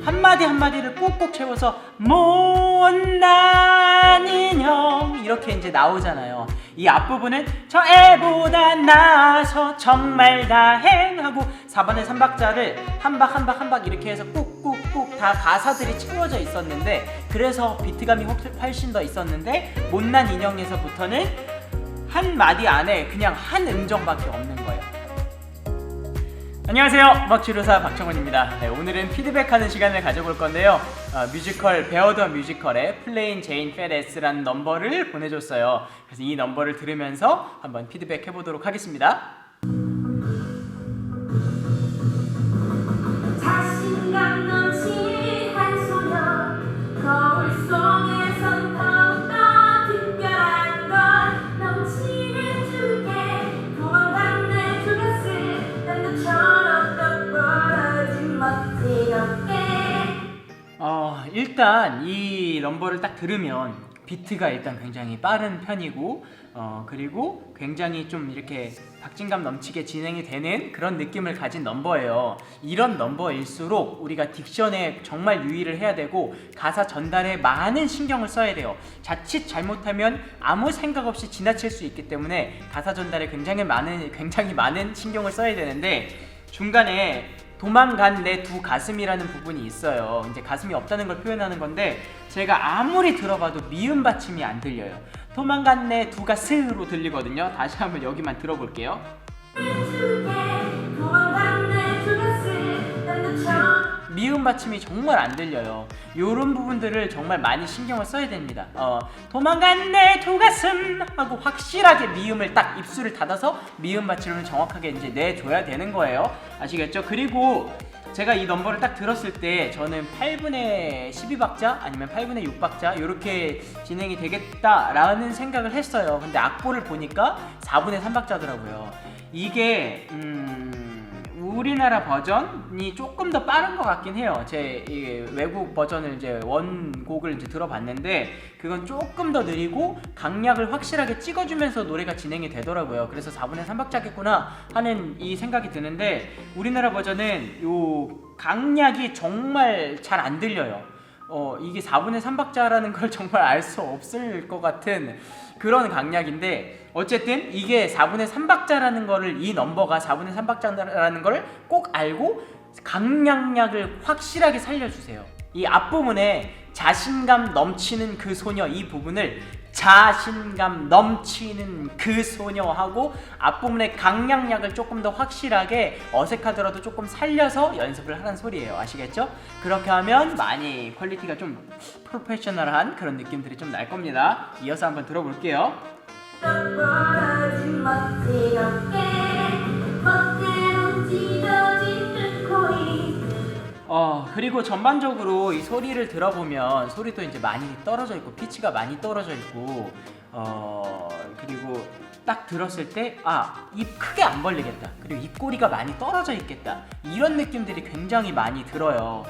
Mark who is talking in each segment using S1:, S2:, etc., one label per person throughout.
S1: 한마디 한마디를 꾹꾹 채워서 못난 인형 이렇게 이제 나오잖아요. 이 앞부분은 저 애보다 나아서 정말 다행하고 4번의 3박자를 한 박 한 박 한 박 이렇게 해서 꾹꾹꾹 다 가사들이 채워져 있었는데, 그래서 비트감이 훨씬 더 있었는데 못난 인형에서부터는 한 마디 안에 그냥 한 음정밖에 없는 거예요. 안녕하세요, 음악치료사 박정훈입니다. 네, 오늘은 피드백하는 시간을 가져볼 건데요. 뮤지컬 베어 더 뮤지컬의 플레인 제인 페레스라는 넘버를 보내줬어요. 그래서 이 넘버를 들으면서 한번 피드백 해보도록 하겠습니다.
S2: 자신감 넘치는 한 소녀, 거울 속에선 더욱더 특별한 건 넘치는 두개, 도망간 내 두 가슴, 난도처럼 똑부러진 멋진 어깨.
S1: 일단 이 넘버를 딱 들으면 비트가 일단 굉장히 빠른 편이고, 그리고 굉장히 좀 이렇게 박진감 넘치게 진행이 되는 그런 느낌을 가진 넘버예요. 이런 넘버일수록 우리가 딕션에 정말 유의를 해야 되고 가사 전달에 많은 신경을 써야 돼요. 자칫 잘못하면 아무 생각 없이 지나칠 수 있기 때문에 가사 전달에 굉장히 많은 신경을 써야 되는데, 중간에 도망간 내 두 가슴이라는 부분이 있어요. 이제 가슴이 없다는 걸 표현하는 건데, 제가 아무리 들어봐도 미음 받침이 안 들려요. 도망간 내 두 가슴으로 들리거든요. 다시 한번 여기만 들어볼게요. 미음 받침이 정말 안 들려요. 이런 부분들을 정말 많이 신경을 써야 됩니다. 도망간 내 두 가슴 하고 확실하게 미음을 딱 입술을 닫아서 미음 받침을 정확하게 이제 내줘야 되는 거예요. 아시겠죠? 그리고 제가 이 넘버를 딱 들었을 때 저는 8분의 12박자 아니면 8분의 6박자 이렇게 진행이 되겠다라는 생각을 했어요. 근데 악보를 보니까 4분의 3박자더라고요. 이게 우리나라 버전이 조금 더 빠른 것 같긴 해요. 제 외국 버전을 이제 원곡을 이제 들어봤는데 그건 조금 더 느리고 강약을 확실하게 찍어주면서 노래가 진행이 되더라고요. 그래서 4분의 3박자겠구나 하는 이 생각이 드는데, 우리나라 버전은 요 강약이 정말 잘 안 들려요. 이게 4분의 3박자라는 걸 정말 알 수 없을 것 같은 그런 강약인데, 어쨌든 이게 4분의 3박자라는 거를, 이 넘버가 4분의 3박자라는 걸 꼭 알고 강약을 확실하게 살려주세요. 이 앞부분에 자신감 넘치는 그 소녀, 이 부분을 자신감 넘치는 그 소녀하고 앞부분에 강약약을 조금 더 확실하게, 어색하더라도 조금 살려서 연습을 하는 소리예요. 아시겠죠? 그렇게 하면 많이 퀄리티가 좀 프로페셔널한 그런 느낌들이 좀 날 겁니다. 이어서 한번 들어볼게요.
S2: 똑부러진 멋진 어깨, 멋대로 찢어진 두 코인.
S1: 그리고 전반적으로 이 소리를 들어보면 소리도 이제 많이 떨어져 있고 피치가 많이 떨어져 있고, 그리고 딱 들었을 때 입 크게 안 벌리겠다, 그리고 입꼬리가 많이 떨어져 있겠다, 이런 느낌들이 굉장히 많이 들어요.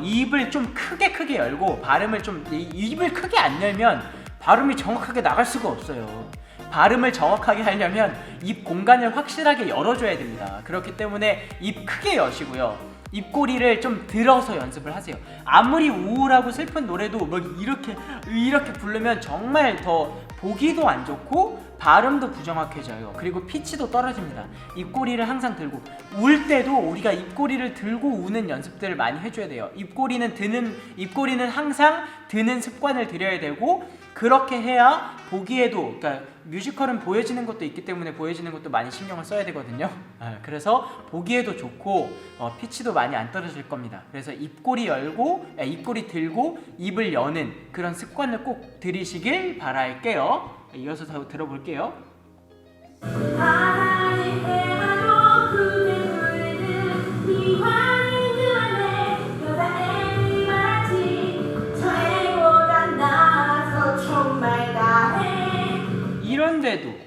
S1: 입을 좀 크게 열고 발음을 좀, 입을 크게 안 열면 발음이 정확하게 나갈 수가 없어요. 발음을 정확하게 하려면 입 공간을 확실하게 열어줘야 됩니다. 그렇기 때문에 입 크게 여시고요. 입꼬리를 좀 들어서 연습을 하세요. 아무리 우울하고 슬픈 노래도 막 이렇게 부르면 정말 더 보기도 안 좋고 발음도 부정확해져요. 그리고 피치도 떨어집니다. 입꼬리를 항상 들고, 울 때도 우리가 입꼬리를 들고 우는 연습들을 많이 해줘야 돼요. 입꼬리는 항상 드는 습관을 들여야 되고, 그렇게 해야 보기에도, 그러니까 뮤지컬은 보여지는 것도 있기 때문에 보여지는 것도 많이 신경을 써야 되거든요. 그래서 보기에도 좋고 피치도 많이 안 떨어질 겁니다. 그래서 입꼬리 들고 입을 여는 그런 습관을 꼭 들이시길 바랄게요. 이어서 더 들어볼게요.
S2: 바다의 해마로 그대 물든 이화인 그 안에 여자애들이 많지, 저 애보다 나아서 정말 다해.
S1: 이런데도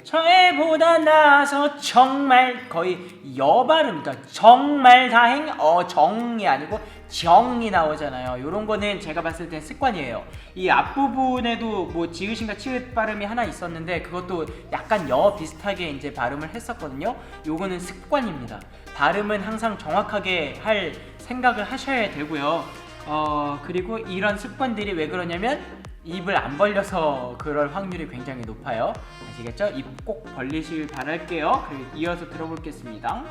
S1: 저 애보다 나아서 정말, 거의 여 발음, 그러니까 정말 다행, 정이 아니고 정이 나오잖아요. 요런 거는 제가 봤을 땐 습관이에요. 이 앞부분에도 뭐 지읒인가 치읒 발음이 하나 있었는데 그것도 약간 여 비슷하게 이제 발음을 했었거든요. 요거는 습관입니다. 발음은 항상 정확하게 할 생각을 하셔야 되고요. 그리고 이런 습관들이 왜 그러냐면 입을 안 벌려서 그럴 확률이 굉장히 높아요. 아시겠죠? 입 꼭 벌리실 바랄게요. 그리고 이어서 들어보겠습니다.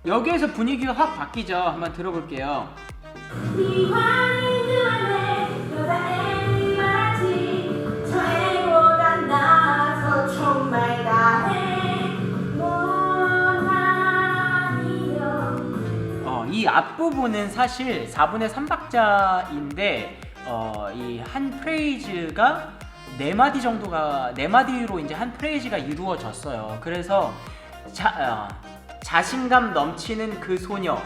S1: 여기에서 분위기가 확 바뀌죠. 한번 들어볼게요. 이 앞부분은 사실 4분의 3박자인데 이 한 프레이즈가 4마디 정도가 4마디로 이제 한 프레이즈가 이루어졌어요. 그래서 자신감 넘치는 그 소녀 요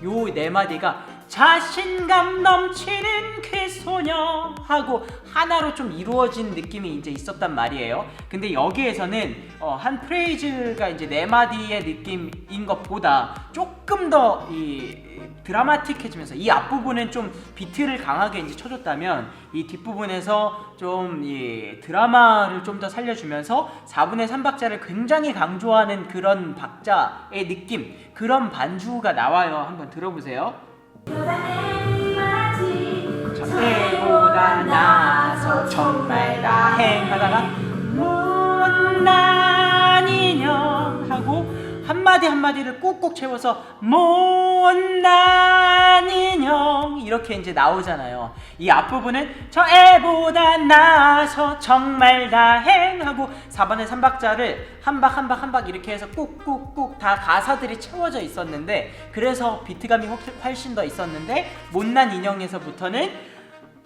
S1: 4마디가 자신감 넘치는 그 소녀 하고 하나로 좀 이루어진 느낌이 이제 있었단 말이에요. 근데 여기에서는 한 프레이즈가 이제 4마디의 느낌인 것보다 조금 더 이 드라마틱해지면서 이 앞부분은 좀 비트를 강하게 이제 쳐줬다면 이 뒷부분에서 좀 이 드라마를 좀 더 살려주면서 4분의 3박자를 굉장히 강조하는 그런 박자의 느낌, 그런 반주가 나와요. 한번 들어보세요. 저애보다 나아서 정말 다행하다가 못난 인형 하고 한마디 한마디를 꾹꾹 채워서 못난 인형 이렇게 이제 나오잖아요. 이 앞부분은 저 애보다 나아서 정말 다행하고 4번의 3박자를 한 박 한 박 한 박 이렇게 해서 꾹꾹꾹 다 가사들이 채워져 있었는데 그래서 비트감이 훨씬 더 있었는데 못난 인형에서부터는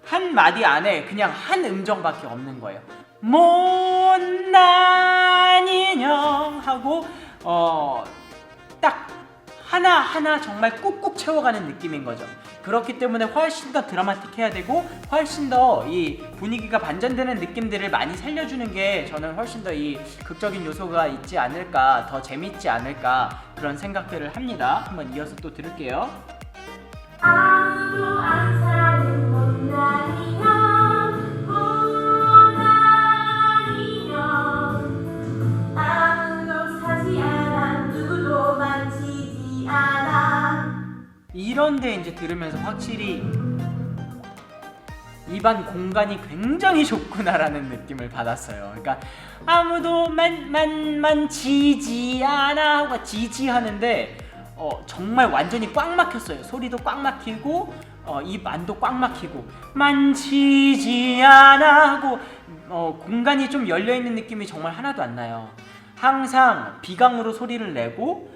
S1: 한 마디 안에 그냥 한 음정밖에 없는 거예요. 못난 인형 하고 딱 하나하나 정말 꾹꾹 채워가는 느낌인 거죠. 그렇기 때문에 훨씬 더 드라마틱해야 되고 훨씬 더 이 분위기가 반전되는 느낌들을 많이 살려주는 게 저는 훨씬 더 이 극적인 요소가 있지 않을까, 더 재밌지 않을까 그런 생각들을 합니다. 한번 이어서 또 들을게요.
S2: 아무도 안 사는 못난 인형, 못난 인형. 아무도 사지 않아, 누구도 만지지 않아.
S1: 이런데 이제 들으면서 확실히 입안 공간이 굉장히 좁구나라는 느낌을 받았어요. 그러니까 아무도 만지지 않아 하고 지지 하는데 정말 완전히 꽉 막혔어요. 소리도 꽉 막히고 입 안도 꽉 막히고 만지지 않아 하고 공간이 좀 열려있는 느낌이 정말 하나도 안 나요. 항상 비강으로 소리를 내고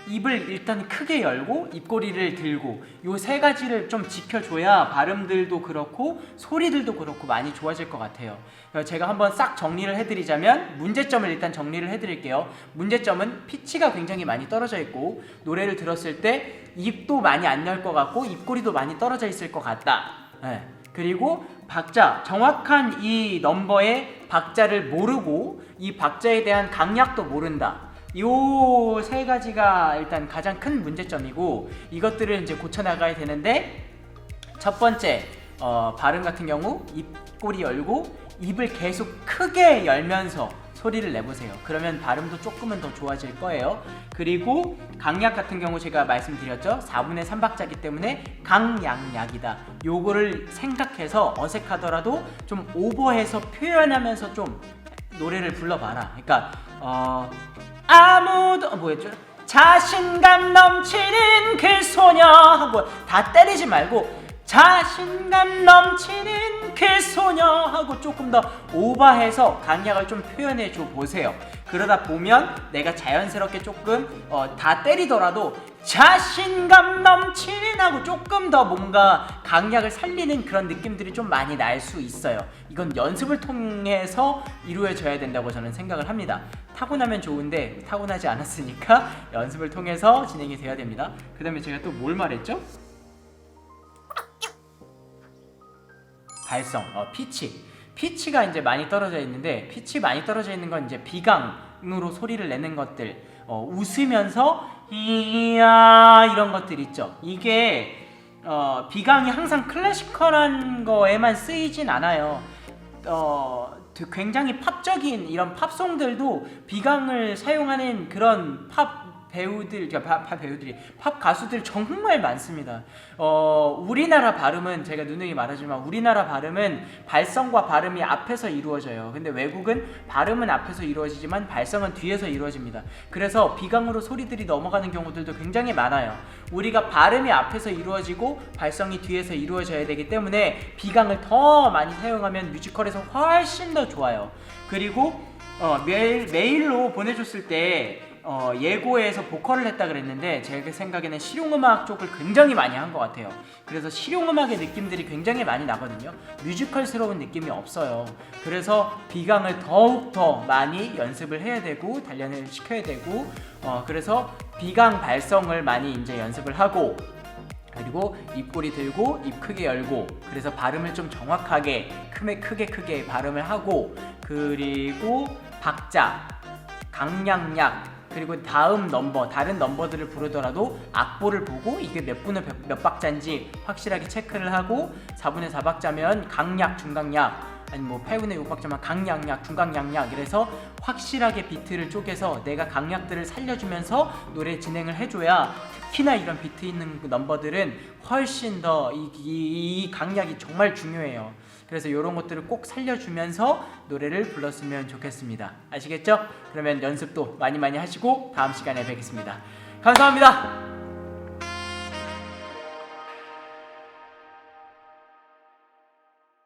S1: 입을 일단 크게 열고 입꼬리를 들고 요 3가지를 좀 지켜줘야 발음들도 그렇고 소리들도 그렇고 많이 좋아질 것 같아요. 제가 한번 싹 정리를 해드리자면 문제점을 일단 정리를 해드릴게요. 문제점은 피치가 굉장히 많이 떨어져 있고 노래를 들었을 때 입도 많이 안 열 것 같고 입꼬리도 많이 떨어져 있을 것 같다. 네. 그리고 박자, 정확한 이 넘버의 박자를 모르고 이 박자에 대한 강약도 모른다. 요 3가지가 일단 가장 큰 문제점이고 이것들을 이제 고쳐나가야 되는데 첫 번째 발음 같은 경우 입꼬리 열고 입을 계속 크게 열면서 소리를 내보세요. 그러면 발음도 조금은 더 좋아질 거예요. 그리고 강약 같은 경우 제가 말씀드렸죠. 4분의 3박자기 때문에 강양약이다. 요거를 생각해서 어색하더라도 좀 오버해서 표현하면서 좀 노래를 불러봐라. 그러니까 아무도 뭐였죠? 자신감 넘치는 그 소녀 하고 다 때리지 말고 자신감 넘치는 그 소녀 하고 조금 더 오버해서 강약을 좀 표현해 줘 보세요. 그러다 보면 내가 자연스럽게 조금 다 때리더라도 자신감 넘치는 하고 조금 더 뭔가 강약을 살리는 그런 느낌들이 좀 많이 날 수 있어요. 이건 연습을 통해서 이루어져야 된다고 저는 생각을 합니다. 타고나면 좋은데 타고나지 않았으니까 연습을 통해서 진행이 돼야 됩니다. 그 다음에 제가 또 뭘 말했죠? 발성, 피치가 이제 많이 떨어져 있는데 피치 많이 떨어져 있는 건 이제 비강으로 소리를 내는 것들, 웃으면서 이야 이런 것들 있죠. 이게 비강이 항상 클래시컬한 거에만 쓰이진 않아요. 굉장히 팝적인 이런 팝송들도 비강을 사용하는 그런 팝 배우들, 그러니까 팝 가수들 정말 많습니다. 우리나라 발음은 제가 누누이 말하지만 우리나라 발음은 발성과 발음이 앞에서 이루어져요. 근데 외국은 발음은 앞에서 이루어지지만 발성은 뒤에서 이루어집니다. 그래서 비강으로 소리들이 넘어가는 경우들도 굉장히 많아요. 우리가 발음이 앞에서 이루어지고 발성이 뒤에서 이루어져야 되기 때문에 비강을 더 많이 사용하면 뮤지컬에서 훨씬 더 좋아요. 그리고 메일로 보내줬을 때 예고에서 보컬을 했다 그랬는데 제 생각에는 실용음악 쪽을 굉장히 많이 한 것 같아요. 그래서 실용음악의 느낌들이 굉장히 많이 나거든요. 뮤지컬스러운 느낌이 없어요. 그래서 비강을 더욱더 많이 연습을 해야 되고 단련을 시켜야 되고 그래서 비강 발성을 많이 이제 연습을 하고 그리고 입꼬리 들고 입 크게 열고 그래서 발음을 좀 정확하게 크게 발음을 하고 그리고 박자, 강약약 그리고 다음 넘버, 다른 넘버들을 부르더라도 악보를 보고 이게 몇 분의 몇 박자인지 확실하게 체크를 하고 4분의 4박자면 강약, 중강약 아니 뭐 8분의 6박자면 강약약, 중강약약 이래서 확실하게 비트를 쪼개서 내가 강약들을 살려주면서 노래 진행을 해줘야 특히나 이런 비트 있는 넘버들은 훨씬 더 이 강약이 정말 중요해요. 그래서 이런 것들을 꼭 살려주면서 노래를 불렀으면 좋겠습니다. 아시겠죠? 그러면 연습도 많이 하시고 다음 시간에 뵙겠습니다. 감사합니다.